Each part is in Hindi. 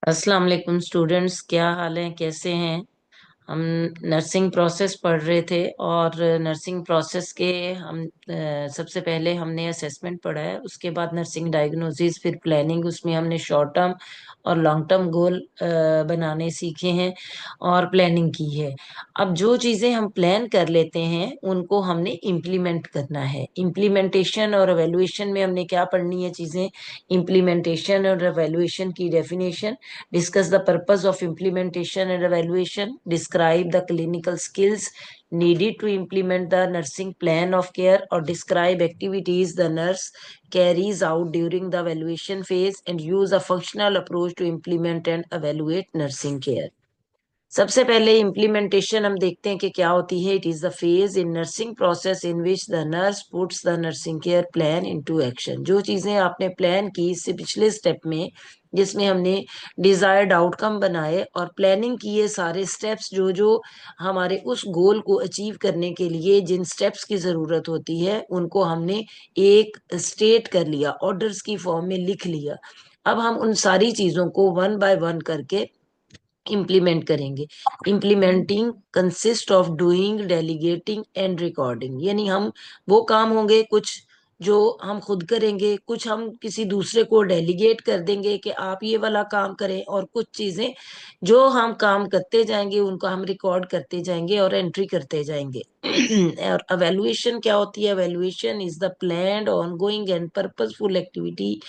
अस्सलाम वालेकुम स्टूडेंट्स, क्या हाल है? कैसे हैं? हम नर्सिंग प्रोसेस पढ़ रहे थे और नर्सिंग प्रोसेस के हम सबसे पहले हमने असेसमेंट पढ़ा है। उसके बाद नर्सिंग डायग्नोसिस, फिर प्लानिंग। उसमें हमने शॉर्ट टर्म और लॉन्ग टर्म गोल बनाने सीखे हैं और प्लानिंग की है। अब जो चीज़ें हम प्लान कर लेते हैं उनको हमने इम्प्लीमेंट करना है। इम्प्लीमेंटेशन और एवेलुएशन में हमने क्या पढ़नी है चीज़ें? इम्प्लीमेंटेशन और एवेलुएशन की definition, discuss the purpose of implementation and evaluation, describe the clinical skills needed to implement the nursing plan of care, or describe activities the nurse carries out during the evaluation phase, and use a functional approach to implement and evaluate nursing care. सबसे पहले इम्प्लीमेंटेशन हम देखते हैं कि क्या होती है। It is the phase in nursing process in which the nurse puts the nursing care plan into action. जो चीजें आपने प्लान की इससे पिछले स्टेप में, जिसमें हमने डिजायर्ड आउटकम बनाए और प्लानिंग किए, सारे स्टेप्स जो जो हमारे उस गोल को अचीव करने के लिए जिन स्टेप्स की जरूरत होती है उनको हमने एक स्टेट कर लिया, ऑर्डर्स की फॉर्म में लिख लिया। अब हम उन सारी चीजों को वन बाय वन करके इम्प्लीमेंट करेंगे। Implementing consist of doing, delegating and recording. यानी हम वो काम होंगे कुछ जो हम खुद करेंगे, कुछ हम किसी दूसरे को डेलीगेट कर देंगे कि आप ये वाला काम करें, और कुछ चीजें जो हम काम करते जाएंगे उनको हम रिकॉर्ड करते जाएंगे और एंट्री करते जाएंगे। और अवेलुएशन क्या होती है? Evaluation is the planned ongoing and purposeful activity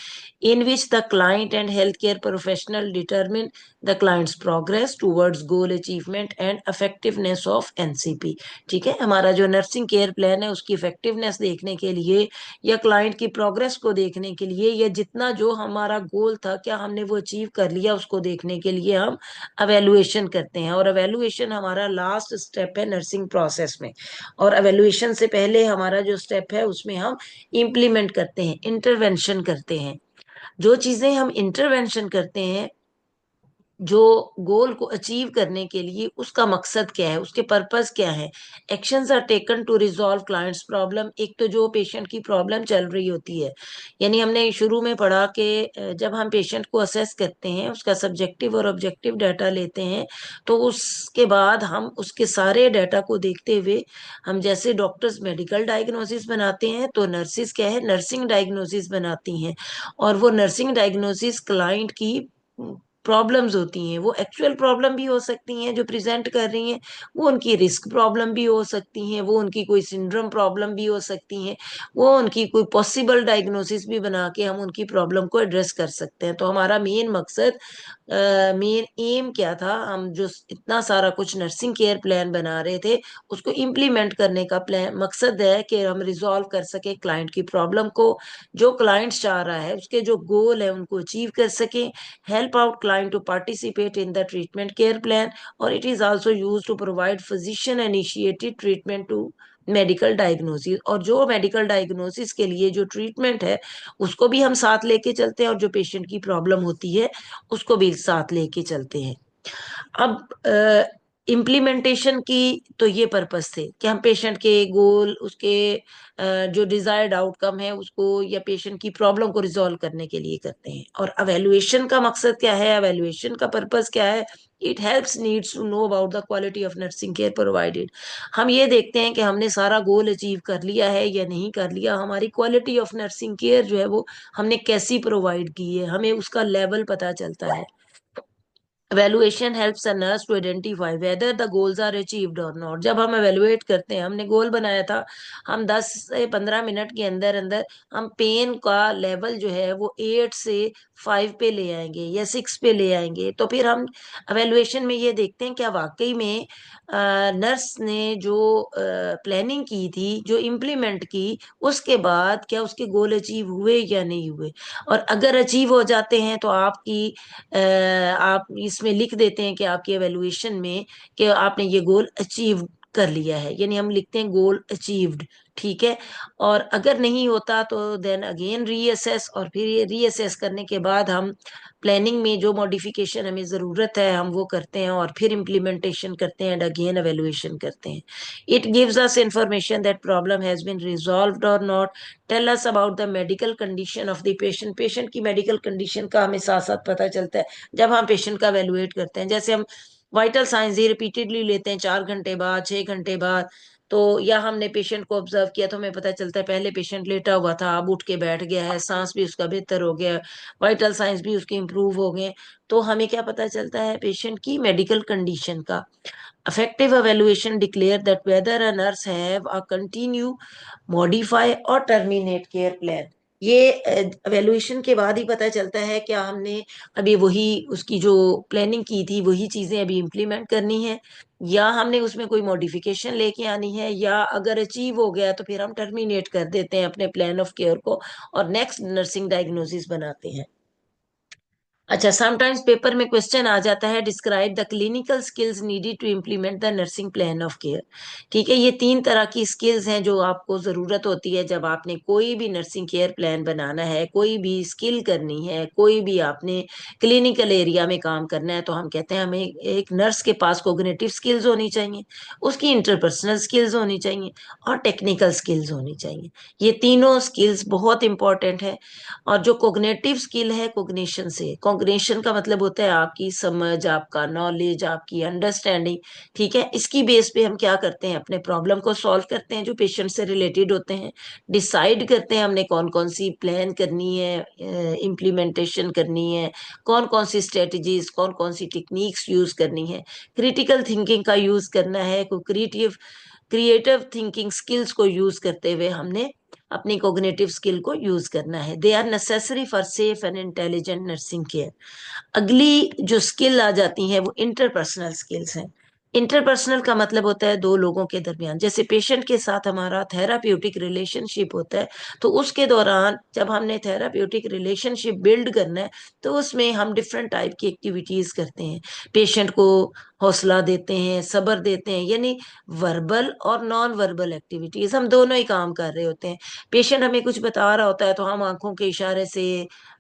in which the client and healthcare professional determine the client's progress towards goal achievement and effectiveness of NCP। ठीक है, हमारा जो नर्सिंग केयर प्लान है उसकी इफेक्टिवनेस देखने के लिए, या क्लाइंट की प्रोग्रेस को देखने के लिए, या जितना जो हमारा गोल था क्या हमने वो अचीव कर लिया उसको देखने के लिए हम अवेलुएशन करते हैं। और अवेलुएशन हमारा लास्ट स्टेप है नर्सिंग प्रोसेस में। और अवेलुएशन से पहले हमारा जो स्टेप है उसमें हम इम्प्लीमेंट करते हैं, इंटरवेंशन करते हैं। जो चीजें हम इंटरवेंशन करते हैं, जो गोल को अचीव करने के लिए, उसका मकसद क्या है, उसके पर्पस क्या है। Actions are taken to resolve client's problem. एक तो जो पेशेंट की प्रॉब्लम चल रही होती है, यानी हमने शुरू में पढ़ा कि जब हम पेशेंट को असेस करते हैं, उसका सब्जेक्टिव और ऑब्जेक्टिव डाटा लेते हैं, तो उसके बाद हम उसके सारे डाटा को देखते हुए, हम जैसे डॉक्टर्स मेडिकल डायग्नोसिस बनाते हैं तो नर्सिस क्या है, नर्सिंग डायग्नोसिस बनाती हैं। और वो नर्सिंग डायग्नोसिस क्लाइंट की प्रॉब्लम्स होती हैं, वो एक्चुअल प्रॉब्लम भी हो सकती हैं जो प्रेजेंट कर रही हैं, वो उनकी रिस्क प्रॉब्लम भी हो सकती हैं, वो उनकी कोई सिंड्रोम प्रॉब्लम भी हो सकती हैं, वो उनकी कोई पॉसिबल डायग्नोसिस भी बना के हम उनकी प्रॉब्लम को एड्रेस कर सकते हैं। तो हमारा मेन मकसद, मेन एम क्या था, हम जो इतना सारा कुछ नर्सिंग केयर प्लान बना रहे थे उसको इम्प्लीमेंट करने का प्लान मकसद है कि हम रिजॉल्व कर सके क्लाइंट की प्रॉब्लम को, जो क्लाइंट चाह रहा है उसके जो गोल है उनको अचीव कर सके। help out client to participate in the treatment care plan, or it is also used to provide physician initiated treatment to medical diagnosis. और जो मेडिकल डायग्नोसिस के लिए जो ट्रीटमेंट है उसको भी हम साथ लेके चलते हैं, और जो पेशेंट की प्रॉब्लम होती है उसको भी साथ लेके चलते हैं। अब इम्प्लीमेंटेशन की तो ये पर्पस थे कि हम पेशेंट के गोल, उसके जो डिजायर्ड आउटकम है उसको, या पेशेंट की प्रॉब्लम को रिजॉल्व करने के लिए करते हैं। और अवेलुएशन का मकसद क्या है, अवेलुएशन का पर्पस क्या है? It helps needs to know about the quality of nursing care provided. हम ये देखते हैं कि हमने सारा गोल अचीव कर लिया है या नहीं कर लिया, हमारी क्वालिटी ऑफ नर्सिंग केयर जो है वो हमने कैसी प्रोवाइड की है, हमें उसका लेवल पता चलता है। Evaluation helps a nurse to identify whether the goals are achieved or not। जब हम evaluate करते हैं, हमने गोल बनाया था, हम 10 से 15 मिनट के अंदर अंदर हम पेन का लेवल जो है वो 8 से 5 पे ले आएंगे या 6 पे ले आएंगे, तो फिर हम evaluation में ये देखते हैं क्या वाकई में नर्स ने जो प्लानिंग की थी, जो इम्प्लीमेंट की, उसके बाद क्या उसके गोल अचीव हुए या नहीं हुए। और अगर अचीव हो जाते हैं तो आपकी आप इसमें लिख देते हैं कि आपकी एवेल्युएशन में कि आपने ये गोल अचीव कर लिया है, यानी हम लिखते हैं गोल अचीव्ड। ठीक है। और अगर नहीं होता तो देन अगेन रीअसेस, और फिर ये रीअसेस करने के बाद हम प्लानिंग में जो मॉडिफिकेशन हमें ज़रूरत है हम वो करते हैं, और फिर इम्प्लीमेंटेशन करते हैं एंड अगेन एवेलुएशन करते हैं। It gives us information that problem has been resolved और not, tell us about the medical condition of the patient, patient की मेडिकल कंडीशन का हमें साथ साथ पता चलता है जब हम पेशेंट का एवेलुएट करते हैं। जैसे हम वाइटल साइंस ये रिपीटेडली लेते हैं 4 घंटे बाद, 6 घंटे बाद, तो या हमने पेशेंट को ऑब्जर्व किया तो हमें पता चलता है पहले पेशेंट लेटा हुआ था, अब उठ के बैठ गया है, सांस भी उसका बेहतर हो गया है, वाइटल साइंस भी उसके इम्प्रूव हो गए। तो हमें क्या पता चलता है पेशेंट की मेडिकल कंडीशन का। Effective evaluation declare that whether a nurse have a continue, modify और terminate care plan। ये एवेल्युएशन के बाद ही पता चलता है क्या हमने अभी वही उसकी जो प्लानिंग की थी वही चीजें अभी इम्प्लीमेंट करनी है, या हमने उसमें कोई मॉडिफिकेशन लेके आनी है, या अगर अचीव हो गया तो फिर हम टर्मिनेट कर देते हैं अपने प्लान ऑफ केयर को और नेक्स्ट नर्सिंग डायग्नोसिस बनाते हैं। अच्छा, समटाइम्स पेपर में क्वेश्चन आ जाता है describe the clinical skills needed to implement the nursing plan of care. ठीक है, ये 3 तरह की स्किल्स हैं जो आपको जरूरत होती है जब आपने कोई भी नर्सिंग केयर प्लान बनाना है, कोई भी स्किल करनी है, कोई भी आपने क्लिनिकल एरिया में काम करना है। तो हम कहते हैं हमें एक नर्स के पास कोग्निटिव स्किल्स होनी चाहिए, उसकी इंटरपर्सनल स्किल्स होनी चाहिए और टेक्निकल स्किल्स होनी चाहिए। ये तीनों स्किल्स बहुत इंपॉर्टेंट है। और जो कोग्निटिव स्किल है, कोग्निशन से, कोग्निशन का मतलब होता है आपकी समझ, आपका नॉलेज, आपकी अंडरस्टैंडिंग। ठीक है, इसकी बेस पे हम क्या करते हैं, अपने प्रॉब्लम को सॉल्व करते हैं जो पेशेंट से रिलेटेड होते हैं, डिसाइड करते हैं हमने कौन कौन सी प्लान करनी है, इम्प्लीमेंटेशन करनी है, कौन कौन सी स्ट्रेटजीज, कौन कौन सी टेक्निक्स यूज करनी है, क्रिटिकल थिंकिंग का यूज करना है, को क्रिएटिव क्रिएटिव थिंकिंग स्किल्स को यूज करते हुए हमने अपनी कोग्निटिव स्किल को यूज करना है। They are necessary for safe and intelligent nursing care. अगली जो स्किल आ जाती है वो इंटरपर्सनल स्किल्स हैं। इंटरपर्सनल का मतलब होता है दो लोगों के दरमियान, जैसे पेशेंट के साथ हमारा थेराप्यूटिक रिलेशनशिप होता है, तो उसके दौरान जब हमने थेराप्यूटिक रिलेशनशिप बिल्ड करना है तो उसमें हम डिफरेंट टाइप की एक्टिविटीज करते हैं। पेशेंट को हौसला देते हैं, सब्र देते हैं, यानी वर्बल और नॉन वर्बल एक्टिविटीज हम दोनों ही काम कर रहे होते हैं। पेशेंट हमें कुछ बता रहा होता है तो हम आंखों के इशारे से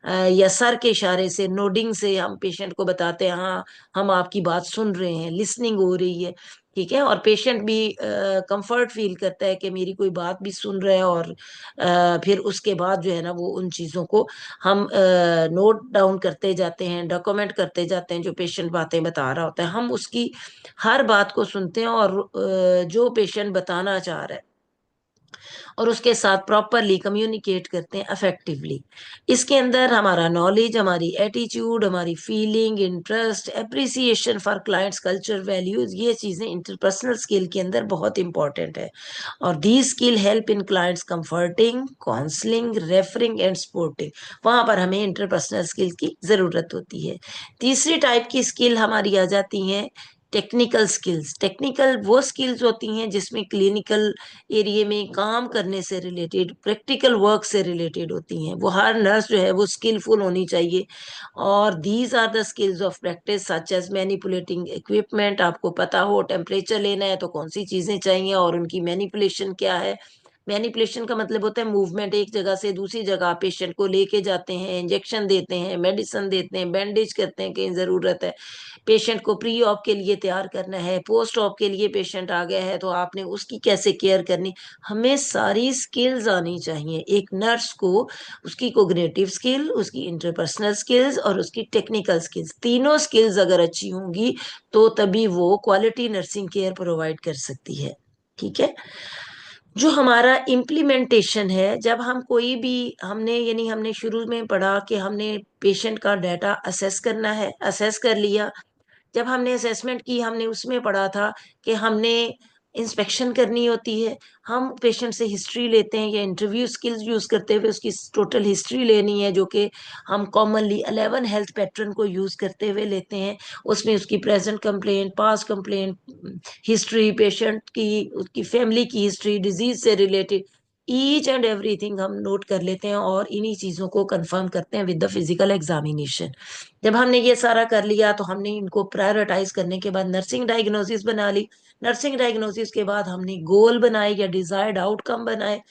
या सर के इशारे से, नोडिंग से हम पेशेंट को बताते हैं हाँ हम आपकी बात सुन रहे हैं, लिसनिंग हो रही है। ठीक है, और पेशेंट भी कंफर्ट फील करता है कि मेरी कोई बात भी सुन रहा है, और फिर उसके बाद जो है ना वो उन चीज़ों को हम नोट डाउन करते जाते हैं, डॉक्यूमेंट करते जाते हैं। जो पेशेंट बातें बता रहा होता है हम उसकी हर बात को सुनते हैं, और जो पेशेंट बताना चाह रहा है और उसके साथ प्रॉपरली कम्युनिकेट करते हैं अफेक्टिवली। इसके अंदर हमारा नॉलेज, हमारी एटीट्यूड, हमारी feeling, interest, appreciation for clients culture, values, ये चीजें इंटरपर्सनल स्किल के अंदर बहुत इंपॉर्टेंट है। और the skill help in clients comforting, counselling, referring and supporting. वहां पर हमें इंटरपर्सनल स्किल की जरूरत होती है। तीसरी टाइप की स्किल हमारी आ जाती है टेक्निकल स्किल्स। टेक्निकल वो स्किल्स होती हैं जिसमें क्लिनिकल एरिया में काम करने से रिलेटेड, प्रैक्टिकल वर्क से रिलेटेड होती हैं। वो हर नर्स जो है वो स्किलफुल होनी चाहिए। और these are the skills of practice such as manipulating equipment, आपको पता हो टेम्परेचर लेना है तो कौन सी चीजें चाहिए और उनकी मैनिपुलेशन क्या है। मैनिपुलेशन का मतलब होता है मूवमेंट, एक जगह से दूसरी जगह पेशेंट को लेके जाते हैं, इंजेक्शन देते हैं, मेडिसिन देते हैं, बैंडेज करते हैं कहीं जरूरत है, पेशेंट को प्री ऑप के लिए तैयार करना है, पोस्ट ऑप के लिए पेशेंट आ गया है तो आपने उसकी कैसे केयर करनी। हमें सारी स्किल्स आनी चाहिए एक नर्स को, उसकी कोग्निटिव स्किल, उसकी इंटरपर्सनल स्किल्स और उसकी टेक्निकल स्किल्स, तीनों स्किल्स अगर अच्छी होंगी तो तभी वो क्वालिटी नर्सिंग केयर प्रोवाइड कर सकती है। ठीक है, जो हमारा इम्प्लीमेंटेशन है, जब हम कोई भी, हमने यानी हमने शुरू में पढ़ा कि हमने पेशेंट का डाटा असेस करना है, असेस कर लिया। जब हमने असेसमेंट की हमने उसमें पढ़ा था कि हमने इंस्पेक्शन करनी होती है, हम पेशेंट से हिस्ट्री लेते हैं या इंटरव्यू स्किल्स यूज करते हुए उसकी टोटल हिस्ट्री लेनी है, जो कि हम कॉमनली 11 हेल्थ पैटर्न को यूज करते हुए लेते हैं। उसमें उसकी present complaint, past complaint, history, patient की, उसकी फैमिली की हिस्ट्री, डिजीज से रिलेटेड, ईच एंड एवरीथिंग हम नोट कर लेते हैं और इन्हीं चीजों को कंफर्म करते हैं विद द फिजिकल एग्जामिनेशन। जब हमने ये सारा कर लिया तो हमने इनको प्रायोरिटाइज करने के बाद नर्सिंग डायग्नोसिस बना ली। नर्सिंग डायग्नोसिस के बाद हमने गोल बनाए या डिजायर्ड आउटकम बनाए,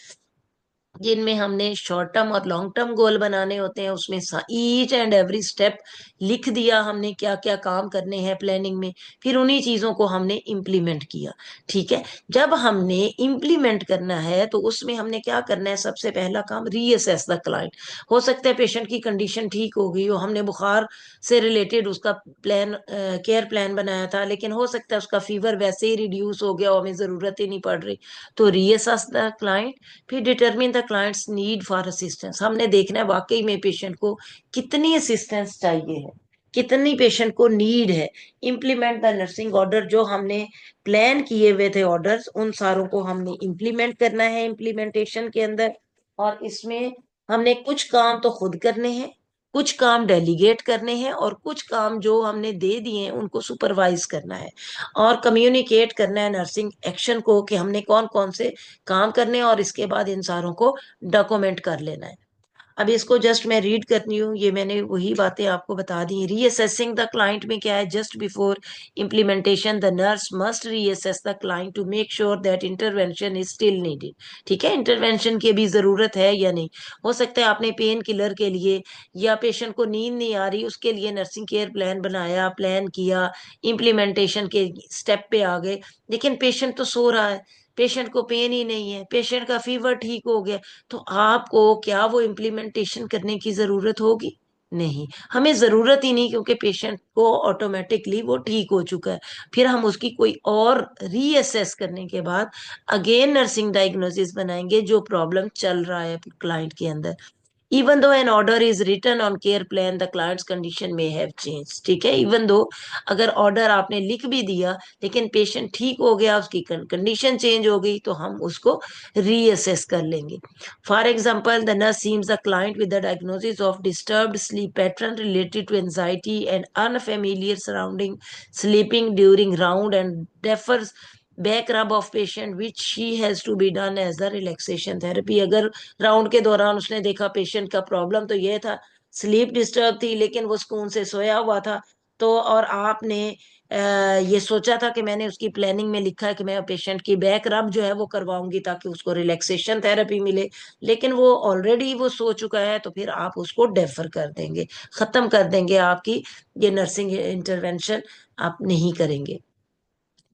जिनमें हमने शॉर्ट टर्म और लॉन्ग टर्म गोल बनाने होते हैं। उसमें ईच एंड एवरी स्टेप लिख दिया हमने, क्या क्या काम करने हैं प्लानिंग में। फिर उन्हीं चीजों को हमने इम्प्लीमेंट किया। ठीक है। जब हमने इम्प्लीमेंट करना है तो उसमें हमने क्या करना है, सबसे पहला काम रीअसेस द क्लाइंट। हो सकता है पेशेंट की कंडीशन ठीक हो गई हो, हमने बुखार से रिलेटेड उसका प्लान, केयर प्लान बनाया था, लेकिन हो सकता है उसका फीवर वैसे ही रिड्यूस हो गया हो, हमें जरूरत ही नहीं पड़ रही। तो रीअसेस द क्लाइंट। फिर determine the clients need for assistance. हमने देखना है वाकई में पेशेंट को कितनी असिस्टेंस चाहिए है, कितनी पेशेंट को नीड है। Implement the nursing order. जो हमने प्लान किए हुए थे ऑर्डर्स, उन सारों को हमने इम्प्लीमेंट करना है इम्प्लीमेंटेशन के अंदर। और इसमें हमने कुछ काम तो खुद करने हैं, कुछ काम डेलीगेट करने हैं, और कुछ काम जो हमने दे दिए हैं उनको सुपरवाइज करना है और कम्युनिकेट करना है नर्सिंग एक्शन को कि हमने कौन कौन से काम करने हैं, और इसके बाद इन सारों को डॉक्यूमेंट कर लेना है। अब इसको जस्ट मैं रीड करनी हूँ, ये मैंने वही बातें आपको बता दी। रीअसेसिंग द क्लाइंट में क्या है, just before implementation the nurse must reassess the client to make sure that intervention is still needed. ठीक है, इंटरवेंशन की भी जरूरत है या नहीं। हो सकता है आपने पेन किलर के लिए या पेशेंट को नींद नहीं आ रही उसके लिए नर्सिंग केयर प्लान बनाया, प्लान किया, इम्प्लीमेंटेशन के स्टेप पे आ गए, लेकिन पेशेंट तो सो रहा है, पेशेंट को पेन ही नहीं है, पेशेंट का फीवर ठीक हो गया, तो आपको क्या वो इम्प्लीमेंटेशन करने की जरूरत होगी? नहीं, हमें जरूरत ही नहीं, क्योंकि पेशेंट को ऑटोमेटिकली वो ठीक हो चुका है। फिर हम उसकी कोई और रीअसेस करने के बाद अगेन नर्सिंग डायग्नोसिस बनाएंगे जो प्रॉब्लम चल रहा है क्लाइंट के अंदर। Even though an order is written on care plan the client's condition may have change. ठीक है, इवन दो अगर ऑर्डर आपने लिख भी दिया लेकिन पेशेंट ठीक हो गया, उसकी कंडीशन चेंज हो गई, तो हम उसको रीअसेस कर लेंगे। For example the nurse seems the client with the diagnosis of disturbed sleep pattern related to anxiety and unfamiliar surrounding sleeping during round and defers back rub of patient which she has to be done as the relaxation therapy. अगर राउंड के दौरान उसने देखा पेशेंट का प्रॉब्लम तो ये था, स्लीप डिस्टर्ब थी लेकिन वो सुकून से सोया हुआ था, तो और आपने ये सोचा था कि मैंने उसकी प्लानिंग में लिखा है कि मैं पेशेंट की बैक रब जो है वो करवाऊंगी ताकि उसको रिलैक्सेशन थेरेपी मिले, लेकिन वो ऑलरेडी वो सो चुका है, तो फिर आप उसको डेफर कर देंगे, खत्म कर देंगे, आपकी ये नर्सिंग इंटरवेंशन आप नहीं करेंगे।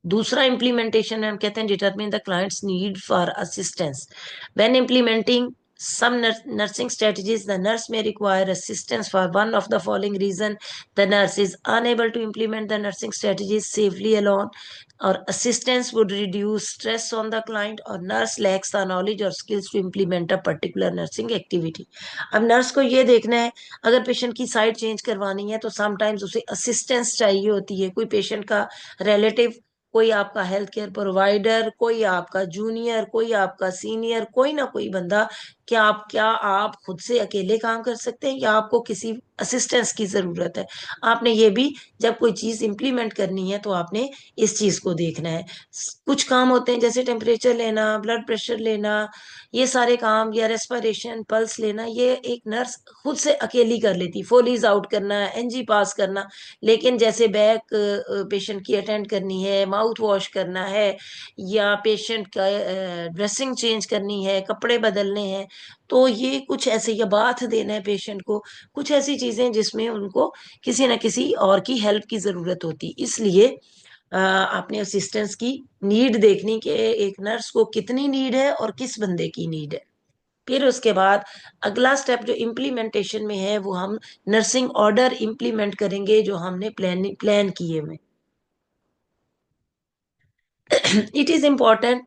दूसरा इम्प्लीमेंटेशन में हम कहते हैं determine the clients need for assistance. When implementing some nursing strategies the nurse may require assistance for one of the following reason: the nurse is unable to implement the nursing strategies safely alone, or assistance would reduce stress on the client, or nurse lacks the knowledge or skills to implement a particular nursing activity। अब नर्स को ये देखना है, अगर पेशेंट की साइड चेंज करवानी है तो समटाइम्स उसे असिस्टेंस चाहिए होती है, कोई पेशेंट का रिलेटिव, कोई आपका हेल्थ केयर प्रोवाइडर, कोई आपका जूनियर, कोई आपका सीनियर, कोई ना कोई बंदा। क्या आप खुद से अकेले काम कर सकते हैं या आपको किसी असिस्टेंस की जरूरत है? आपने ये भी, जब कोई चीज इंप्लीमेंट करनी है तो आपने इस चीज को देखना है। कुछ काम होते हैं जैसे टेम्परेचर लेना, ब्लड प्रेशर लेना, ये सारे काम, या रेस्पिरेशन पल्स लेना, ये एक नर्स खुद से अकेली कर लेती, फोलीज आउट करना, एनजी पास करना। लेकिन जैसे बैक पेशेंट की अटेंड करनी है, माउथ वॉश करना है, या पेशेंट का ड्रेसिंग चेंज करनी है, कपड़े बदलने हैं, तो ये कुछ ऐसे, या बाथ देना है पेशेंट को, कुछ ऐसी चीजें जिसमें उनको किसी न किसी और की हेल्प की जरूरत होती। इसलिए आपने असिस्टेंस की नीड देखनी कि एक नर्स को कितनी नीड है और किस बंदे की नीड है। फिर उसके बाद अगला स्टेप जो इम्प्लीमेंटेशन में है वो हम नर्सिंग ऑर्डर इम्प्लीमेंट करेंगे जो हमने प्लान किए हुए। It is important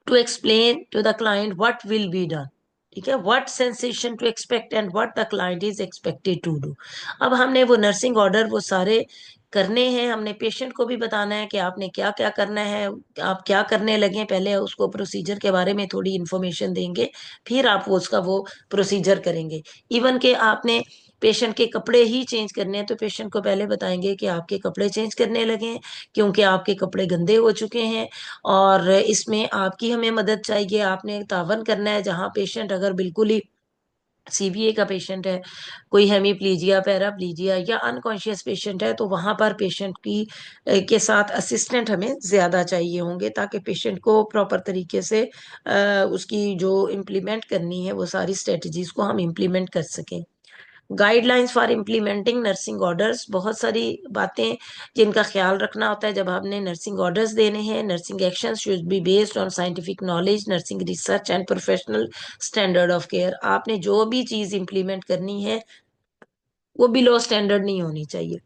to explain to the client what will be done. ठीक है, what sensation to expect and what the client is expected to do. अब हमने वो नर्सिंग ऑर्डर वो सारे करने हैं, हमने पेशेंट को भी बताना है कि आपने क्या क्या करना है, आप क्या करने लगे, पहले उसको प्रोसीजर के बारे में थोड़ी इन्फॉर्मेशन देंगे, फिर आप उसका वो प्रोसीजर करेंगे। इवन के आपने पेशेंट के कपड़े ही चेंज करने हैं तो पेशेंट को पहले बताएंगे कि आपके कपड़े चेंज करने लगे हैं, क्योंकि आपके कपड़े गंदे हो चुके हैं, और इसमें आपकी हमें मदद चाहिए, आपने तावन करना है। जहाँ पेशेंट अगर बिल्कुल ही सीबीए का पेशेंट है, कोई हेमीप्लीजिया, पैराप्लीजिया या अनकॉन्शियस पेशेंट है, तो वहां पर पेशेंट की के साथ असिस्टेंट हमें ज्यादा चाहिए होंगे, ताकि पेशेंट को प्रॉपर तरीके से उसकी जो इम्प्लीमेंट करनी है वो सारी स्ट्रेटजीज को हम इम्प्लीमेंट कर सकें। Guidelines for implementing nursing orders, बहुत सारी बातें जिनका ख्याल रखना होता है जब आपने नर्सिंग ऑर्डर्स देने हैं। Nursing action should be based on scientific knowledge, nursing research and professional standard of care. आपने जो भी चीज इम्प्लीमेंट करनी है वो बिलो स्टैंडर्ड नहीं होनी चाहिए,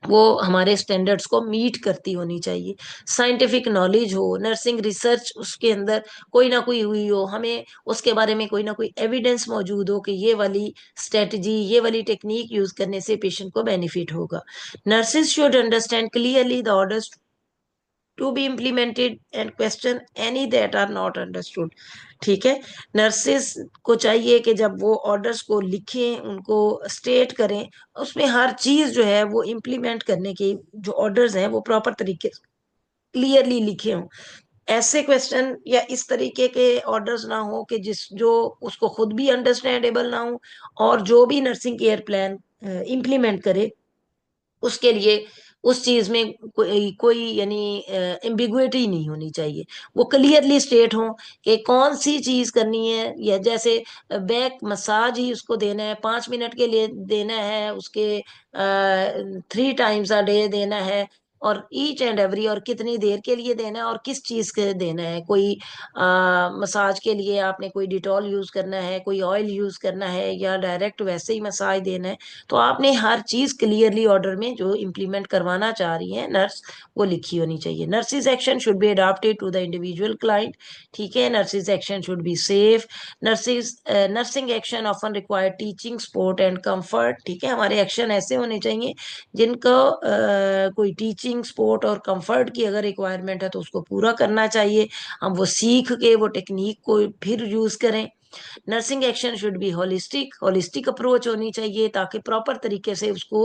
वो हमारे स्टैंडर्ड्स को मीट करती होनी चाहिए। साइंटिफिक नॉलेज हो, नर्सिंग रिसर्च उसके अंदर कोई ना कोई हुई हो, हमें उसके बारे में कोई ना कोई एविडेंस मौजूद हो कि ये वाली स्ट्रेटजी, ये वाली टेक्निक यूज करने से पेशेंट को बेनिफिट होगा। Nurses should understand clearly the orders to be implemented and question any that are not understood. ठीक है, नर्सेस को चाहिए कि जब वो ऑर्डर्स को लिखें, उनको स्टेट करें, उसमें हर चीज जो है वो इम्प्लीमेंट करने की जो ऑर्डर्स हैं वो प्रॉपर तरीके क्लियरली लिखे हों। ऐसे क्वेश्चन या इस तरीके के ऑर्डर्स ना हो कि जिस जो उसको खुद भी अंडरस्टैंडेबल ना हो, और जो भी नर्सिंग केयर प्लान इम्प्लीमेंट करे उसके लिए उस चीज में कोई यानी एम्बिगुइटी नहीं होनी चाहिए। वो क्लियरली स्टेट हो कि कौन सी चीज करनी है, या जैसे बैक मसाज ही उसको देना है, 5 मिनट के लिए देना है, उसके 3 टाइम्स अ डे देना है, और ईच एंड एवरी, और कितनी देर के लिए देना है और किस चीज के देना है। कोई मसाज के लिए आपने कोई डिटॉल यूज करना है, कोई ऑयल यूज करना है, या डायरेक्ट वैसे ही मसाज देना है, तो आपने हर चीज क्लियरली ऑर्डर में जो इम्प्लीमेंट करवाना चाह रही है नर्स, वो लिखी होनी चाहिए। Nurse's action should be adopted to the individual client. ठीक है, nurse's action should be safe. Nursing action often require teaching support and comfort. ठीक है, हमारे एक्शन ऐसे होने चाहिए जिनको कोई टीचिंग सपोर्ट और कंफर्ट की अगर रिक्वायरमेंट है तो उसको पूरा करना चाहिए, हम वो सीख के वो टेक्निक को फिर यूज करें। Nursing action should B holistic, holistic approach होनी चाहिए, ताकि प्रॉपर तरीके से उसको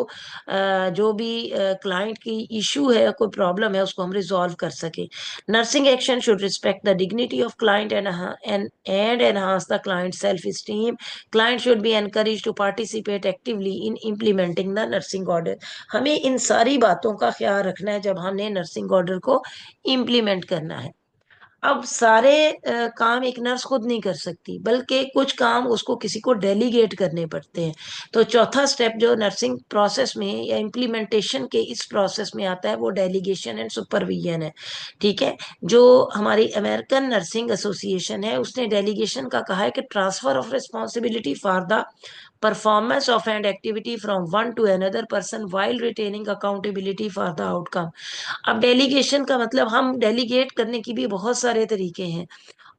जो भी क्लाइंट की इशू है, कोई प्रॉब्लम है, उसको हम रिजॉल्व कर सके। Nursing action should respect the dignity of client and enhance the client self esteem. Client should be encourage to participate actively in implementing the nursing order. हमें इन सारी बातों का ख्याल रखना है जब हमने नर्सिंग ऑर्डर को इम्प्लीमेंट करना है। अब सारे काम एक नर्स खुद नहीं कर सकती, बल्कि कुछ काम उसको किसी को डेलीगेट करने पड़ते हैं। तो चौथा स्टेप जो नर्सिंग प्रोसेस में या इम्प्लीमेंटेशन के इस प्रोसेस में आता है वो डेलीगेशन एंड सुपरविजन है। ठीक है, जो हमारी अमेरिकन नर्सिंग एसोसिएशन है उसने डेलीगेशन का कहा है कि transfer of responsibility for the performance of and activity from one two another person while retaining accountability for the outcome. अब डेलीगेशन का मतलब, हम डेलीगेट करने की भी बहुत सारे तरीके हैं,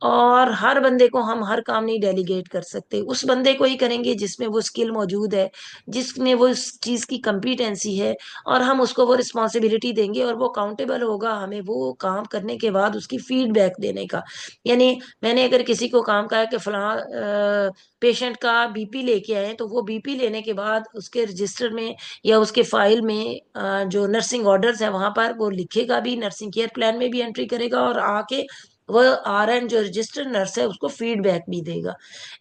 और हर बंदे को हम हर काम नहीं डेलीगेट कर सकते। उस बंदे को ही करेंगे जिसमें वो स्किल मौजूद है, जिसमें वो इस चीज की कंपिटेंसी है, और हम उसको वो रिस्पॉन्सिबिलिटी देंगे, और वो अकाउंटेबल होगा हमें वो काम करने के बाद उसकी फीडबैक देने का। यानी मैंने अगर किसी को काम कहा कि फलां पेशेंट का बीपी लेके आए, तो वो बीपी लेने के बाद उसके रजिस्टर में या उसके फाइल में जो नर्सिंग ऑर्डर्स है वहां पर वो लिखेगा भी, नर्सिंग केयर प्लान में भी एंट्री करेगा, और आके वो आरएन जो रजिस्टर्ड नर्स है उसको फीडबैक भी देगा।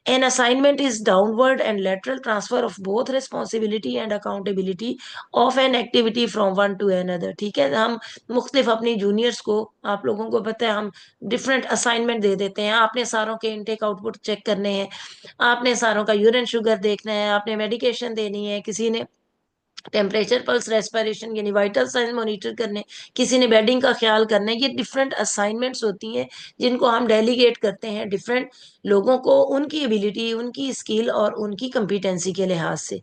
An assignment is downward and lateral transfer of both responsibility and accountability of an activity from one two another. ठीक है, हम मुख्तलिफ अपनी जूनियर्स को, आप लोगों को पता है, हम डिफरेंट असाइनमेंट दे देते हैं। आपने सारों के इनटेक आउटपुट चेक करने हैं, आपने सारों का यूरिन शुगर देखना है, आपने मेडिकेशन देनी है, किसी ने टेम्परेचर, पल्स, रेस्पिरेशन यानी वाइटल साइन मॉनिटर करने, किसी ने बेडिंग का ख्याल करना है। ये डिफरेंट असाइनमेंट्स होती हैं जिनको हम डेलीगेट करते हैं डिफरेंट लोगों को, उनकी एबिलिटी, उनकी स्किल और उनकी कंपिटेंसी के लिहाज से।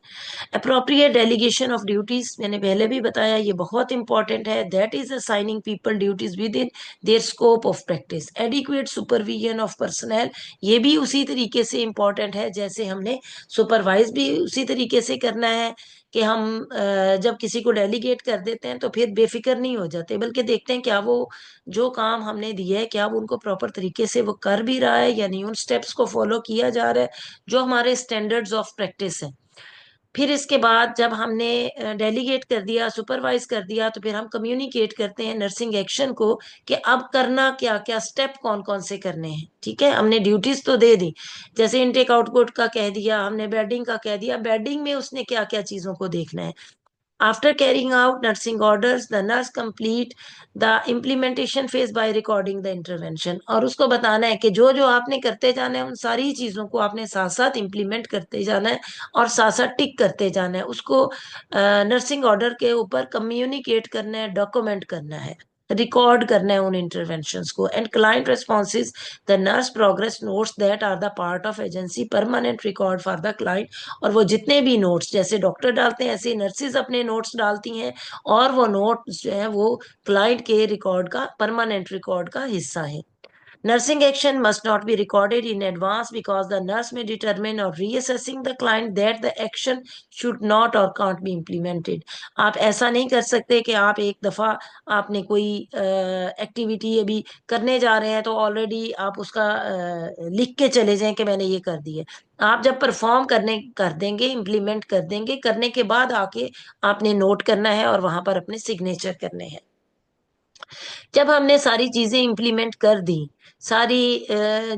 अप्रोप्रिएट डेलीगेशन ऑफ ड्यूटीज, मैंने पहले भी बताया, ये बहुत इंपॉर्टेंट है। That is assigning people duties with in their scope of practice. Adequate supervision of personal, ये भी उसी तरीके से इंपॉर्टेंट है जैसे हमने सुपरवाइज भी उसी तरीके से करना है कि हम जब किसी को डेलीगेट कर देते हैं तो फिर बेफिक्र नहीं हो जाते, बल्कि देखते हैं क्या वो जो काम हमने दिया है क्या वो उनको प्रॉपर तरीके से वो कर भी रहा है या नहीं, उन स्टेप्स को फॉलो किया जा रहा है जो हमारे स्टैंडर्ड्स ऑफ प्रैक्टिस है। फिर इसके बाद जब हमने डेलीगेट कर दिया, सुपरवाइज कर दिया, तो फिर हम कम्युनिकेट करते हैं नर्सिंग एक्शन को कि अब करना क्या, क्या स्टेप कौन कौन से करने हैं। ठीक है, हमने ड्यूटीज तो दे दी, जैसे इनटेक आउटपुट का कह दिया, हमने बेडिंग का कह दिया, बेडिंग में उसने क्या क्या चीजों को देखना है। After carrying out nursing orders, the nurse complete the implementation phase by recording the intervention। और उसको बताना है कि जो जो आपने करते जाना है उन सारी चीजों को आपने साथ साथ इम्प्लीमेंट करते जाना है और साथ साथ टिक करते जाना है, उसको नर्सिंग ऑर्डर के ऊपर कम्युनिकेट करना है, डॉक्यूमेंट करना है, रिकॉर्ड करना है उन इंटरवेंशंस को। And client responses the nurse progress notes that are the part of agency permanent record for the client. और वो जितने भी नोट्स जैसे डॉक्टर डालते हैं ऐसे नर्सिस अपने नोट्स डालती हैं, और वो नोट्स जो है वो क्लाइंट के रिकॉर्ड का, परमानेंट रिकॉर्ड का हिस्सा है। Nursing action must not be recorded in advance because the nurse may determine or reassessing the client that the action should not or can't be implemented। आप ऐसा नहीं कर सकते कि आप एक दफा आपने कोई एक्टिविटी अभी करने जा रहे हैं तो ऑलरेडी आप उसका लिख के चले जाएं कि मैंने ये कर दी है। आप जब परफॉर्म करने कर देंगे, इम्प्लीमेंट कर देंगे, करने के बाद आके आपने नोट करना है और वहां पर अपने सिग्नेचर करने हैं। जब हमने सारी चीजें इंप्लीमेंट कर दी, सारी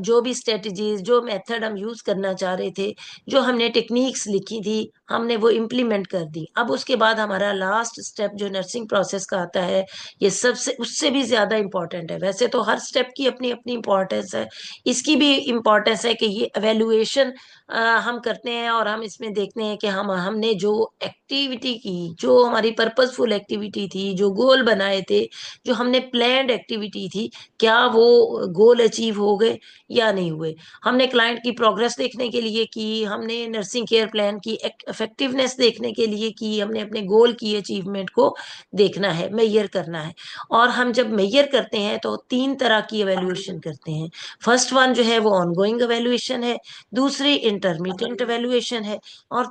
जो भी स्ट्रेटजीज, जो मेथड हम यूज करना चाह रहे थे, जो हमने टेक्निक्स लिखी थी, हमने वो इम्प्लीमेंट कर दी। अब उसके बाद हमारा लास्ट स्टेप जो नर्सिंग प्रोसेस का आता है, ये सबसे उससे भी ज्यादा इम्पोर्टेंट है। वैसे तो हर स्टेप की अपनी अपनी इम्पोर्टेंस है, इसकी भी इम्पोर्टेंस है कि ये एवेल्युएशन हम करते हैं और हम इसमें देखते हैं कि हमने जो एक्टिविटी की, जो हमारी पर्पसफुल एक्टिविटी थी, जो गोल बनाए थे, जो हमने प्लान्ड एक्टिविटी थी, क्या वो गोल अचीव हो गए या नहीं हुए। हमने क्लाइंट की प्रोग्रेस देखने के लिए की, हमने नर्सिंग केयर प्लान की इफेक्टिवनेस देखने के लिए की, हमने अपने गोल की अचीवमेंट को देखना है, मेजर करना है। और हम जब मेजर करते हैं तो तीन तरह की एवेल्युएशन करते हैं। फर्स्ट वन जो है वो ऑनगोइंग एवेल्युएशन है, दूसरी इंटरमीडिएट एवेल्युएशन है, और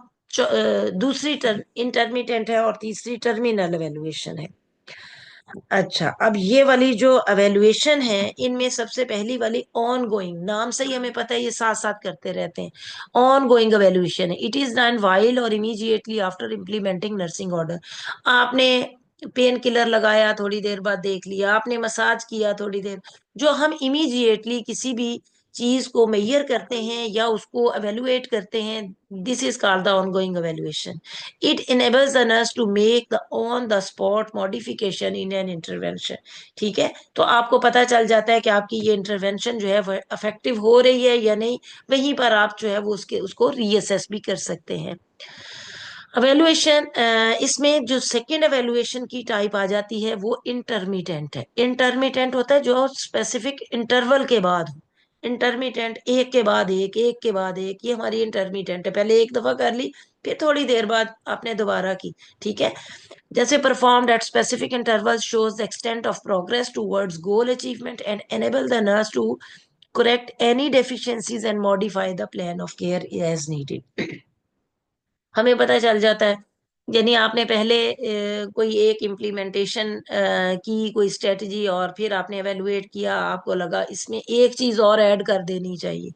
दूसरी इंटरमीडिएट है, और तीसरी टर्मिनल एवेल्युएशन है। अच्छा, अब ये वाली जो एवेल्युएशन है, इनमें सबसे पहली वाली ऑन गोइंग, नाम से ही हमें पता है ये साथ साथ करते रहते हैं। ऑन गोइंग एवेल्युएशन है, इट इज डन वाइल और immediately after implementing nursing order. आपने पेन किलर लगाया, थोड़ी देर बाद देख लिया, आपने मसाज किया थोड़ी देर, जो हम इमीडिएटली किसी भी चीज को मेजर करते हैं या उसको एवेलुएट करते हैं, this is called the ongoing evaluation. It enables the nurse to make the on the spot modification in an intervention। ठीक है, तो आपको पता चल जाता है कि आपकी ये इंटरवेंशन जो है वो इफेक्टिव हो रही है या नहीं। वहीं पर आप जो है वो उसको रीअसेस भी कर सकते हैं। अवेलुएशन, इसमें जो सेकंड अवेलुएशन की टाइप आ जाती है वो इंटरमीडिएंट है। इंटरमीडिएंट होता है जो स्पेसिफिक इंटरवल के बाद हो। इंटरमीडिएंट एक के बाद एक, एक के बाद एक, ये हमारी इंटरमीडिएंट है। पहले एक दफा कर ली, फिर थोड़ी देर बाद आपने दोबारा की। ठीक है, जैसे performed at specific interval shows the extent of progress towards goal achievement and enable the nurse to correct any deficiencies and modify the plan of care as needed। हमें पता चल जाता है, यानी आपने पहले कोई एक इम्प्लीमेंटेशन की कोई स्ट्रेटजी, और फिर आपने एवेलुएट किया, आपको लगा इसमें एक चीज और ऐड कर देनी चाहिए,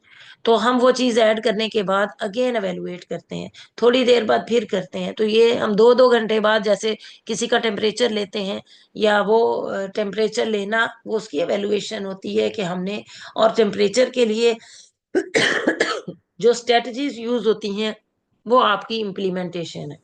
तो हम वो चीज ऐड करने के बाद अगेन एवेलुएट करते हैं, थोड़ी देर बाद फिर करते हैं। तो ये हम दो दो घंटे बाद जैसे किसी का टेम्परेचर लेते हैं, या वो टेम्परेचर लेना वो उसकी एवेलुएशन होती है कि हमने, और टेम्परेचर के लिए जो स्ट्रेटजीज यूज होती हैं वो आपकी इम्प्लीमेंटेशन है।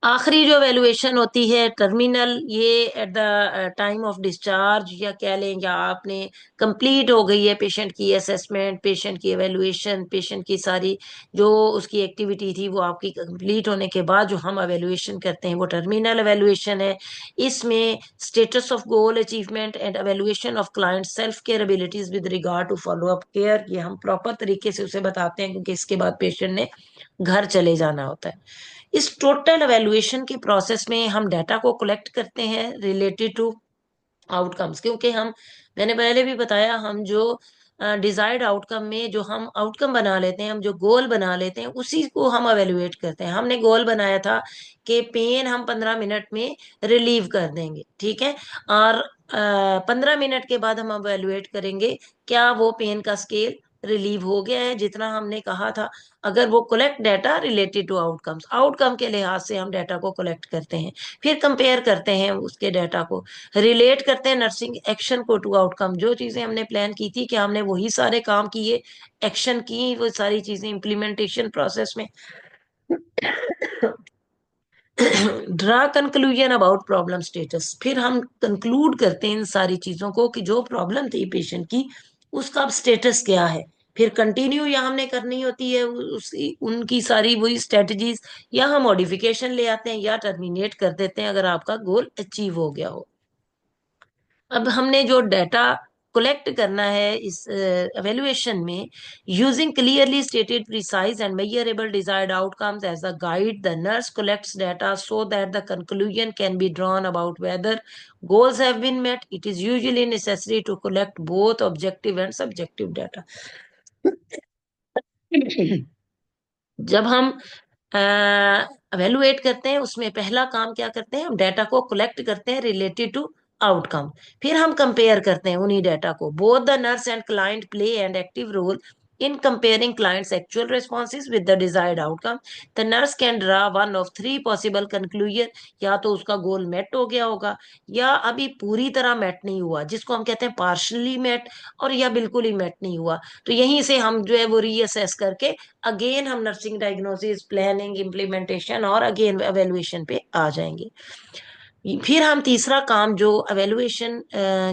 आखिरी जो वैल्यूएशन होती है टर्मिनल, ये at the time of discharge, या कह लें, या आपने कंप्लीट हो गई है पेशेंट की असेसमेंट, पेशेंट की एवेल्युएशन, पेशेंट की सारी जो उसकी एक्टिविटी थी वो आपकी कंप्लीट होने के बाद जो हम एवेल्युएशन करते हैं वो टर्मिनल एवेल्युएशन है। इसमें status of goal achievement and evaluation of client self care abilities with regard to follow up care, ये हम प्रॉपर तरीके से उसे बताते हैं, क्योंकि इसके बाद पेशेंट ने घर चले जाना होता है। इस टोटल एवेल्युएशन के प्रोसेस में हम डाटा को कलेक्ट करते हैं रिलेटेड टू आउटकम्स, क्योंकि हम, मैंने पहले भी बताया, हम जो डिजायर्ड आउटकम में जो हम आउटकम बना लेते हैं, हम जो गोल बना लेते हैं, उसी को हम अवेलुएट करते हैं। हमने गोल बनाया था कि पेन हम 15 मिनट में रिलीव कर देंगे, ठीक है। और 15 मिनट के बाद हम अवेलुएट करेंगे क्या वो पेन का स्केल रिलीव हो गया है जितना हमने कहा था। अगर वो collect data related to outcomes, outcome के लिहाज से हम डाटा को कलेक्ट करते हैं, फिर कंपेयर करते हैं उसके डाटा को, रिलेट करते हैं नर्सिंग एक्शन को टू आउटकम। जो चीजें हमने प्लान की थी कि हमने वही सारे काम किए, एक्शन की वो सारी चीजें इम्प्लीमेंटेशन प्रोसेस में। Draw conclusion about problem status, फिर हम कंक्लूड करते हैं इन सारी चीजों को कि जो प्रॉब्लम थी पेशेंट की उसका अब स्टेटस क्या है। फिर कंटिन्यू या हमने करनी होती है उसकी उनकी सारी वही स्ट्रेटजीज, या हम मॉडिफिकेशन ले आते हैं या टर्मिनेट कर देते हैं अगर आपका गोल अचीव हो गया हो। अब हमने जो डाटा कलेक्ट करना है इस एवेल्युएशन में, using clearly stated precise and measurable desired outcomes as a guide, the nurse collects data so that the conclusion can be drawn about whether goals have been met. It is usually necessary to collect both objective and subjective data. जब हम एवेलुएट करते हैं उसमें पहला काम क्या करते हैं, हम डाटा को कलेक्ट करते हैं रिलेटेड टू आउटकम। फिर हम कंपेयर करते हैं उन्हीं डाटा को। Both the nurse and client play an active role in comparing clients actual responses with the desired outcome. The nurse can draw one of three possible conclusion, या तो उसका गोल मेट हो गया होगा, या अभी पूरी तरह मेट नहीं हुआ जिसको हम कहते हैं पार्शली मेट, और या बिल्कुल ही मेट नहीं हुआ। तो यहीं से हम जो है वो रीअसेस करके अगेन हम नर्सिंग डायग्नोसिस, प्लानिंग, इम्प्लीमेंटेशन और अगेन एवेलुएशन पे आ जाएंगे। फिर हम तीसरा काम जो एवेलुएशन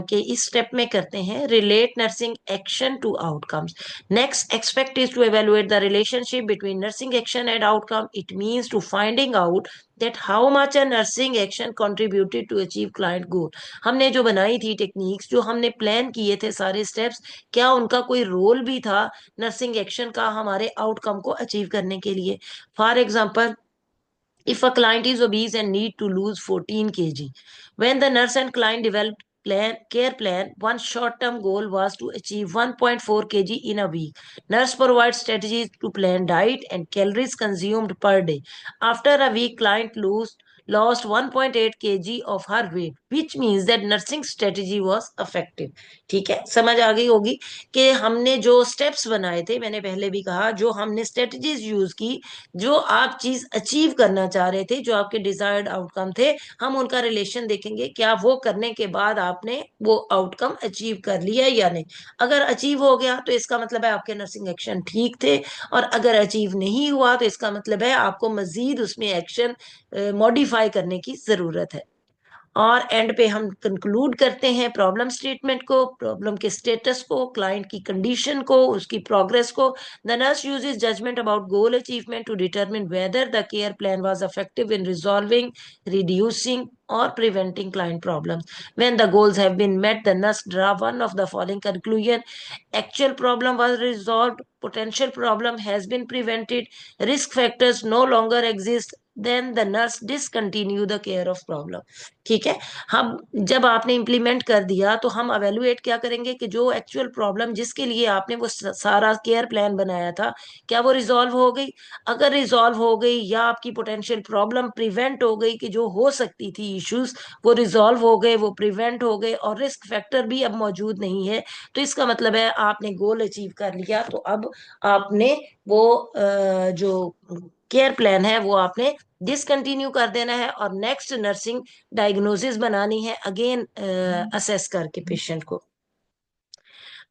के इस स्टेप में करते हैं, relate nursing action to outcomes. Next expect is to evaluate the relationship between nursing action and outcome. It means to finding out that how much a nursing action contributed to achieve client goal. हमने जो बनाई थी टेक्निक्स, जो हमने प्लान किए थे सारे स्टेप्स, क्या उनका कोई रोल भी था नर्सिंग एक्शन का हमारे आउटकम को अचीव करने के लिए। For example, if a client is obese and need to lose 14 kg, when the nurse and client developed care plan, one short-term goal was to achieve 1.4 kg in a week. Nurse provides strategies to plan diet and calories consumed per day. After a week, client lost 1.8 kg of her weight, which means that nursing strategy was effective. ठीक है, समझ आ गई होगी कि हमने जो स्टेप्स बनाए थे, मैंने पहले भी कहा, जो हमने स्ट्रेटजीज यूज की, जो आप चीज अचीव करना चाह रहे थे, जो आपके डिजायर्ड आउटकम थे, हम उनका रिलेशन देखेंगे क्या वो करने के बाद आपने वो आउटकम अचीव कर लिया या नहीं। अगर अचीव हो गया तो इसका मतलब है आपके नर्सिंग एक्शन ठीक थे, और अगर अचीव नहीं हुआ तो इसका मतलब है आपको मजीद उसमें एक्शन मॉडिफाई करने की जरूरत है। और एंड पे हम कंक्लूड करते हैं प्रॉब्लम स्टेटमेंट को, प्रॉब्लम के स्टेटस को, क्लाइंट की कंडीशन को, उसकी प्रोग्रेस को। The nurse uses judgement about goal achievement to determine whether the care plan was effective in resolving, reducing or preventing client problems. When the goals have been met, the nurse draw one of the following conclusion: actual problem was resolved, potential problem has been prevented, risk factors no longer exist, then the nurse discontinue the care of problem। ठीक है। हम जब आपने इम्प्लीमेंट कर दिया तो हम अवेलुएट क्या करेंगे कि जो एक्चुअल प्रॉब्लम जिसके लिए आपने वो सारा केयर प्लान बनाया था, क्या वो रिजॉल्व हो गई। अगर रिजॉल्व हो गई या आपकी पोटेंशियल प्रॉब्लम प्रिवेंट हो गई, कि जो हो सकती थी इश्यूज वो रिजॉल्व हो गए, वो प्रिवेंट हो गए, और रिस्क फैक्टर भी अब मौजूद नहीं है, तो इसका मतलब है आपने गोल अचीव कर लिया। तो अब आपने वो जो केयर प्लान है वो आपने डिसकंटिन्यू कर देना है, और नेक्स्ट नर्सिंग डायग्नोसिस बनानी है अगेन असेस करके पेशेंट को।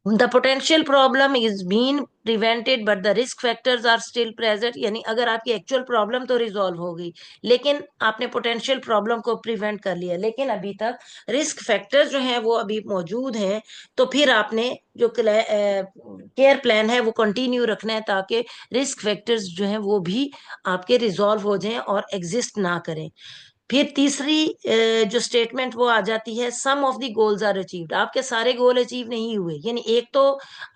The potential problem is been prevented but the risk factors are still present, यानी अगर आपकी एक्चुअल प्रॉब्लम तो रिजॉल्व हो गई, लेकिन आपने पोटेंशियल प्रॉब्लम को प्रिवेंट कर लिया, लेकिन अभी तक रिस्क फैक्टर्स जो हैं वो अभी मौजूद हैं, तो फिर आपने जो केयर प्लान है वो कंटिन्यू रखना है ताकि रिस्क फैक्टर्स जो हैं वो भी आपके रिजॉल्व हो जाएं और एग्जिस्ट ना करें। फिर तीसरी जो स्टेटमेंट वो आ जाती है, some of the goals are achieved. आपके सारे गोल अचीव नहीं हुए, यानी एक तो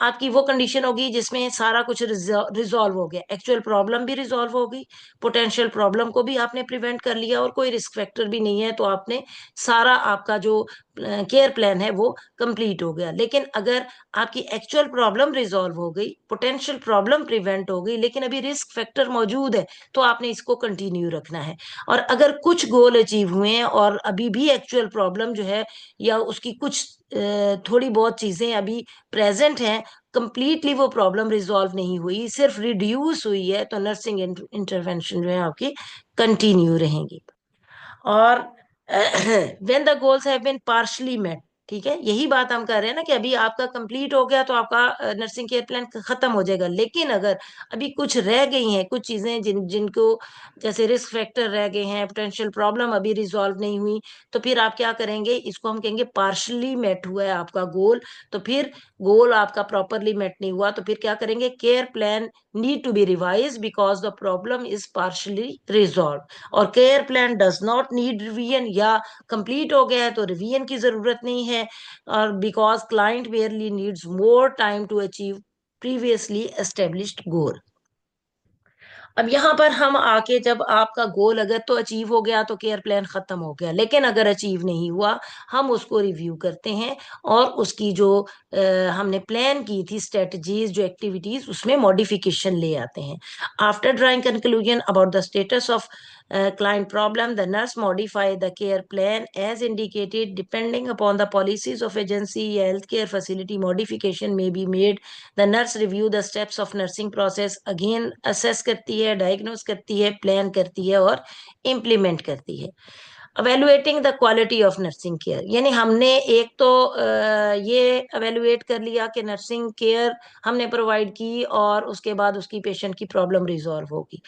आपकी वो कंडीशन होगी जिसमें सारा कुछ रिजॉल्व हो गया, एक्चुअल प्रॉब्लम भी रिजॉल्व हो गई, पोटेंशियल प्रॉब्लम को भी आपने प्रिवेंट कर लिया, और कोई रिस्क फैक्टर भी नहीं है, तो आपने सारा आपका जो केयर प्लान है वो कंप्लीट हो गया। लेकिन अगर आपकी एक्चुअल प्रॉब्लम रिजॉल्व हो गई, पोटेंशियल प्रॉब्लम प्रिवेंट हो गई, लेकिन अभी रिस्क फैक्टर मौजूद है, तो आपने इसको कंटिन्यू रखना है। और अगर कुछ गोल अचीव हुए हैं और अभी भी एक्चुअल प्रॉब्लम जो है या उसकी कुछ थोड़ी बहुत चीजें अभी प्रेजेंट हैं, कंप्लीटली वो प्रॉब्लम रिजॉल्व नहीं हुई, सिर्फ रिड्यूस हुई है, तो नर्सिंग इंटरवेंशन जो है आपकी कंटिन्यू रहेंगी। और when the goals have been partially met, ठीक है, यही बात हम कर रहे हैं ना कि अभी आपका कंप्लीट हो गया तो आपका नर्सिंग केयर प्लान खत्म हो जाएगा। लेकिन अगर अभी कुछ रह गई हैं, कुछ चीजें जिनको जैसे रिस्क फैक्टर रह गए हैं, पोटेंशियल प्रॉब्लम अभी रिजॉल्व नहीं हुई, तो फिर आप क्या करेंगे, इसको हम कहेंगे पार्शली मेट हुआ है आपका गोल। तो फिर गोल आपका प्रॉपरली मेट नहीं हुआ, तो फिर क्या करेंगे, care plan need to be revise because the problem is partially resolve. और care plan does not need revision, या कंप्लीट हो गया है तो रिवीजन की जरूरत नहीं है, और because client barely needs more time to achieve previously established goal. अब यहाँ पर हम आके, जब आपका गोल अगर तो अचीव हो गया तो केयर प्लान खत्म हो गया, लेकिन अगर अचीव नहीं हुआ, हम उसको रिव्यू करते हैं और उसकी जो हमने प्लान की थी स्ट्रेटजीज, जो एक्टिविटीज, उसमें मॉडिफिकेशन ले आते हैं। After drawing conclusion about the status of client problem, the nurse modify the care plan as indicated. Depending upon the policies of agency, healthcare facility modification may be made. The nurse review the steps of nursing process, again assess करती है, diagnose करती है, plan करती है और implement करती है। Evaluating the quality of nursing care, यानी हमने एक तो ये अवेलुएट कर लिया कि नर्सिंग केयर हमने प्रोवाइड की और उसके बाद उसकी पेशेंट की प्रॉब्लम रिजॉल्व होगी।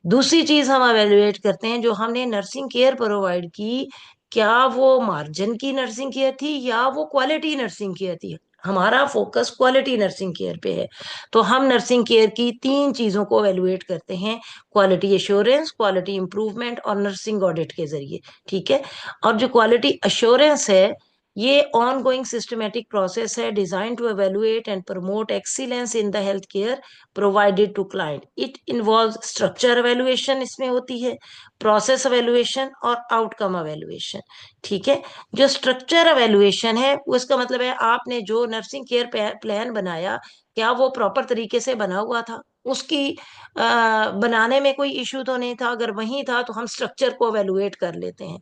दूसरी चीज हम अवेलुएट करते हैं, जो हमने नर्सिंग केयर प्रोवाइड की, क्या वो मार्जिन की नर्सिंग केयर थी या वो क्वालिटी नर्सिंग केयर थी। हमारा फोकस क्वालिटी नर्सिंग केयर पे है। तो हम नर्सिंग केयर की तीन चीजों को एवेलुएट करते हैं, क्वालिटी एश्योरेंस, क्वालिटी इंप्रूवमेंट और नर्सिंग ऑडिट के जरिए। ठीक है। और जो क्वालिटी अश्योरेंस है, ये ऑन गोइंग सिस्टमेटिक प्रोसेस है, design to evaluate and promote excellence in the health care provided to client. It involve structure evaluation, इसमें होती है प्रोसेस एवेलुएशन और आउटकम एवेलुएशन। ठीक है। जो स्ट्रक्चर एवेलुएशन है, वो इसका मतलब है आपने जो नर्सिंग केयर प्लान बनाया, क्या वो प्रॉपर तरीके से बना हुआ था, उसकी बनाने में कोई इश्यू तो नहीं था। अगर वही था तो हम स्ट्रक्चर को एवेलुएट कर लेते हैं।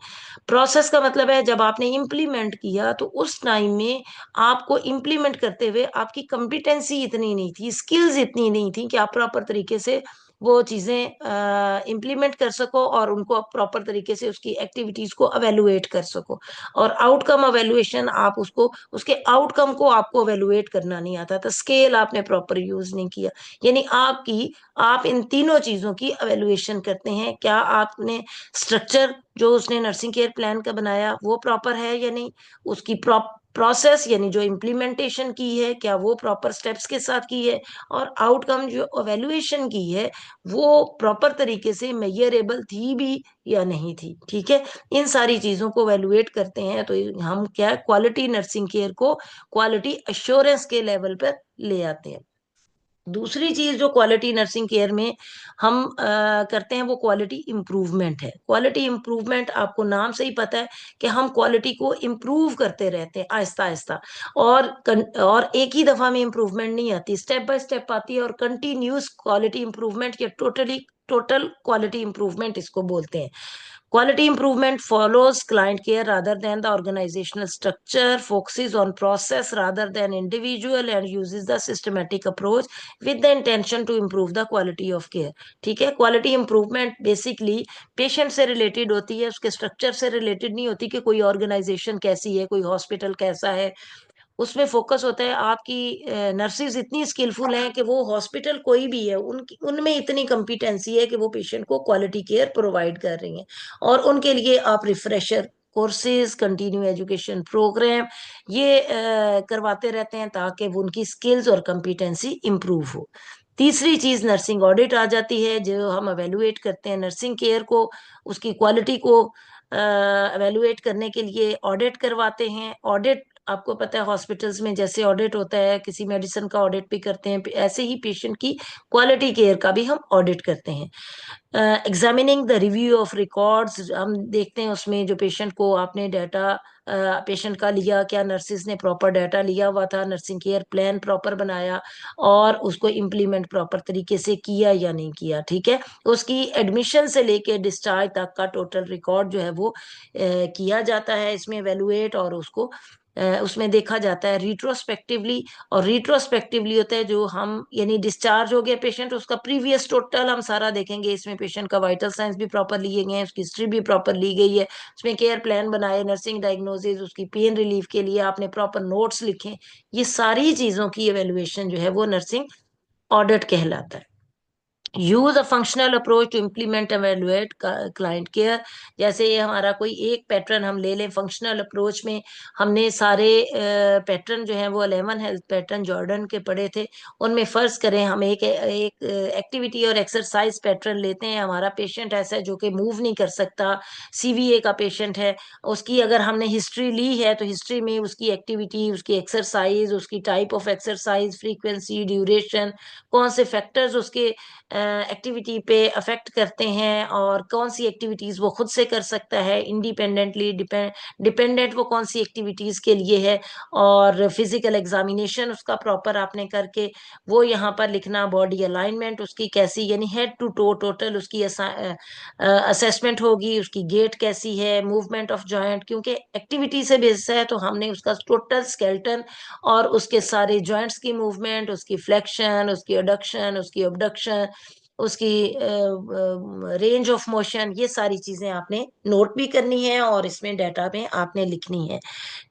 प्रोसेस का मतलब है जब आपने इम्प्लीमेंट किया तो उस टाइम में आपको इम्प्लीमेंट करते हुए आपकी कॉम्पिटेंसी इतनी नहीं थी, स्किल्स इतनी नहीं थी कि आप प्रॉपर तरीके से वो चीजें इम्प्लीमेंट कर सको और उनको प्रॉपर तरीके से उसकी एक्टिविटीज को अवेलुएट कर सको। और आउटकम अवेलुएशन, आप उसको, उसके आउटकम को आपको अवेलुएट करना नहीं आता था, स्केल आपने प्रॉपर यूज नहीं किया। यानी आप इन तीनों चीजों की अवेलुएशन करते हैं, क्या आपने स्ट्रक्चर जो उसने नर्सिंग केयर प्लान का बनाया वो प्रॉपर है या नहीं, उसकी प्रोसेस यानी जो इम्प्लीमेंटेशन की है क्या वो प्रॉपर स्टेप्स के साथ की है, और आउटकम जो एवेल्युएशन की है वो प्रॉपर तरीके से मेजरेबल थी भी या नहीं थी। ठीक है। इन सारी चीजों को एवेल्युएट करते हैं, तो हम क्या, क्वालिटी नर्सिंग केयर को क्वालिटी अश्योरेंस के लेवल पर ले आते हैं। दूसरी चीज जो क्वालिटी नर्सिंग केयर में हम करते हैं, वो क्वालिटी इंप्रूवमेंट है। क्वालिटी इंप्रूवमेंट, आपको नाम से ही पता है कि हम क्वालिटी को इम्प्रूव करते रहते हैं आहिस्ता आहिस्ता। और एक ही दफा में इम्प्रूवमेंट नहीं आती, स्टेप बाय स्टेप आती है। और कंटिन्यूस क्वालिटी इंप्रूवमेंट या टोटल क्वालिटी इंप्रूवमेंट इसको बोलते हैं। Quality improvement follows client care rather than the organizational structure, focuses on process rather than individual, and uses the systematic approach with the intention to improve the quality of care. ठीक है। क्वालिटी इंप्रूवमेंट बेसिकली पेशेंट से रिलेटेड होती है, उसके स्ट्रक्चर से रिलेटेड नहीं होती कि कोई ऑर्गेनाइजेशन कैसी है, कोई हॉस्पिटल कैसा है। उसमें फोकस होता है आपकी नर्सेज इतनी स्किलफुल हैं कि वो हॉस्पिटल कोई भी है उनकी, उनमें इतनी कॉम्पिटेंसी है कि वो पेशेंट को क्वालिटी केयर प्रोवाइड कर रही हैं। और उनके लिए आप refresher courses, continue education programme ये करवाते रहते हैं ताकि वो उनकी स्किल्स और कॉम्पिटेंसी इंप्रूव हो। तीसरी चीज नर्सिंग ऑडिट आ जाती है, जो हम एवेलुएट करते हैं नर्सिंग केयर को, उसकी क्वालिटी को एवेलुएट करने के लिए ऑडिट करवाते हैं। ऑडिट आपको पता है हॉस्पिटल्स में जैसे ऑडिट होता है, किसी मेडिसिन का ऑडिट भी करते हैं, ऐसे ही पेशेंट की क्वालिटी केयर का भी हम ऑडिट करते हैं। Examining the review of records, हम देखते हैं उसमें जो पेशेंट को आपने डाटा पेशेंट का लिया, क्या नर्सिस ने प्रॉपर डाटा लिया हुआ था, नर्सिंग केयर प्लान प्रॉपर बनाया और उसको इम्प्लीमेंट प्रॉपर तरीके से किया या नहीं किया। ठीक है, उसकी एडमिशन से लेके डिस्चार्ज तक का टोटल रिकॉर्ड जो है वो किया जाता है इसमें एवेलुएट, और उसको उसमें देखा जाता है रिट्रोस्पेक्टिवली। और रिट्रोस्पेक्टिवली होता है जो हम, यानी डिस्चार्ज हो गया पेशेंट, उसका प्रीवियस टोटल हम सारा देखेंगे, इसमें पेशेंट का वाइटल साइंस भी प्रॉपर लिए गए हैं, उसकी हिस्ट्री भी प्रॉपर ली गई है, उसमें केयर प्लान बनाए, नर्सिंग डायग्नोसिस, उसकी पेन रिलीफ के लिए आपने प्रॉपर नोट्स लिखे। ये सारी चीजों की एवेल्युएशन जो है वो नर्सिंग ऑडिट कहलाता है। Use a functional approach to implement evaluate client care. जैसे ये हमारा कोई एक पैटर्न हम ले लें, फंक्शनल अप्रोच में हमने सारे पैटर्न जो हैं वो 11 हेल्थ पैटर्न जॉर्डन के पढ़े थे। उनमें फर्ज करें हम एक एक एक्टिविटी और एक्सरसाइज पैटर्न लेते हैं। हमारा पेशेंट ऐसा है जो कि मूव नहीं कर सकता, सीवीए का पेशेंट है, उसकी अगर हमने हिस्ट्री ली है तो हिस्ट्री में उसकी एक्टिविटी, उसकी एक्सरसाइज, उसकी type of exercise, frequency, duration, कौन से फैक्टर्स उसके एक्टिविटी पे अफेक्ट करते हैं, और कौन सी एक्टिविटीज वो खुद से कर सकता है इंडिपेंडेंटली, डिपेंडेंट वो कौन सी एक्टिविटीज के लिए है, और फिजिकल एग्जामिनेशन उसका प्रॉपर आपने करके वो यहाँ पर लिखना, बॉडी अलाइनमेंट उसकी कैसी, यानी हेड टू टो टोटल उसकी असेसमेंट होगी, उसकी गेट कैसी है, मूवमेंट ऑफ जॉइंट, क्योंकि एक्टिविटी से बेस है तो हमने उसका टोटल स्केलेटन और उसके सारे जॉइंट्स की मूवमेंट, उसकी फ्लेक्शन, उसकी एडक्शन, उसकी अबडक्शन, उसकी रेंज ऑफ मोशन, ये सारी चीजें आपने नोट भी करनी है और इसमें डाटा में आपने लिखनी है।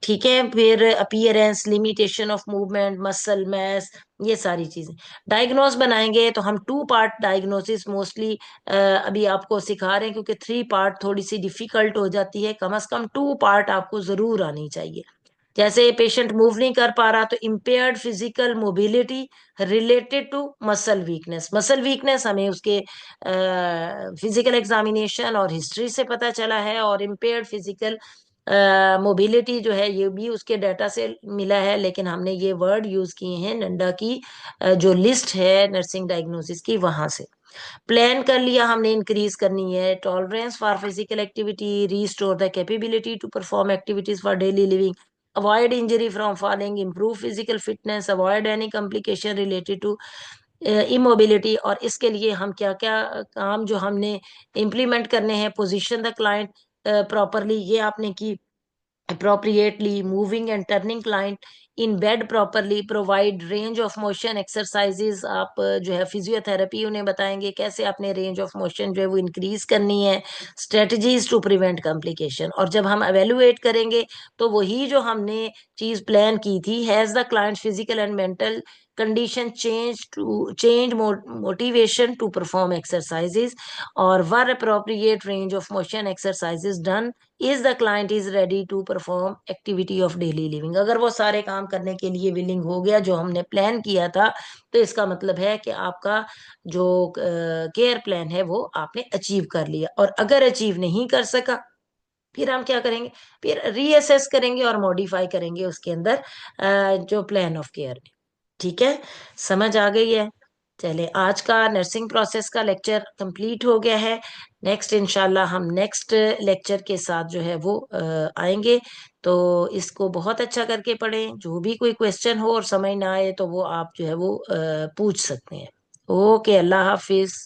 ठीक है, फिर appearance, limitation of movement, muscle mass, ये सारी चीजें। डायग्नोस बनाएंगे तो हम 2 पार्ट डायग्नोसिस मोस्टली अभी आपको सिखा रहे हैं, क्योंकि 3 पार्ट थोड़ी सी डिफिकल्ट हो जाती है, कम से कम 2 पार्ट आपको जरूर आनी चाहिए। जैसे पेशेंट मूव नहीं कर पा रहा तो impaired physical mobility related to muscle weakness. Muscle weakness हमें उसके फिजिकल एग्जामिनेशन और हिस्ट्री से पता चला है, और इम्पेयर्ड फिजिकल मोबिलिटी जो है ये भी उसके डाटा से मिला है, लेकिन हमने ये वर्ड यूज किए हैं नंडा की जो लिस्ट है नर्सिंग डायग्नोसिस की, वहां से प्लान कर लिया हमने, इंक्रीज करनी है tolerance for physical activity, restore the capability to perform activities for daily living, avoid injury from falling, improve physical fitness, avoid any complication related to immobility. और इसके लिए हम क्या क्या काम जो हमने इम्प्लीमेंट करने हैं, पोजिशन द क्लाइंट प्रॉपरली, ये आपने की appropriately, moving and turning client in bed properly, provide range of motion exercises। आप जो है फिजियोथेरेपी उन्हें बताएंगे कैसे अपने रेंज ऑफ मोशन जो है वो इंक्रीज करनी है, स्ट्रेटजीज टू प्रिवेंट कॉम्प्लिकेशन। और जब हम एवेलुएट करेंगे तो वही जो हमने चीज प्लान की थी, has the client physical and mental condition change motivation to perform exercises, और were appropriate range of motion exercises done, is the client is ready to perform activity of daily living. अगर वो सारे काम करने के लिए विलिंग हो गया जो हमने प्लान किया था, तो इसका मतलब है कि आपका जो केयर प्लान है वो आपने अचीव कर लिया। और अगर अचीव नहीं कर सका, फिर हम क्या करेंगे, फिर रीअसेस करेंगे और मॉडिफाई करेंगे उसके अंदर जो प्लान ऑफ केयर। ठीक है, समझ आ गई है। चले, आज का नर्सिंग प्रोसेस का लेक्चर कंप्लीट हो गया है। नेक्स्ट इंशाल्लाह हम नेक्स्ट लेक्चर के साथ जो है वो आएंगे। तो इसको बहुत अच्छा करके पढ़ें, जो भी कोई क्वेश्चन हो और समझ ना आए तो वो आप जो है वो पूछ सकते हैं। ओके, अल्लाह हाफिज।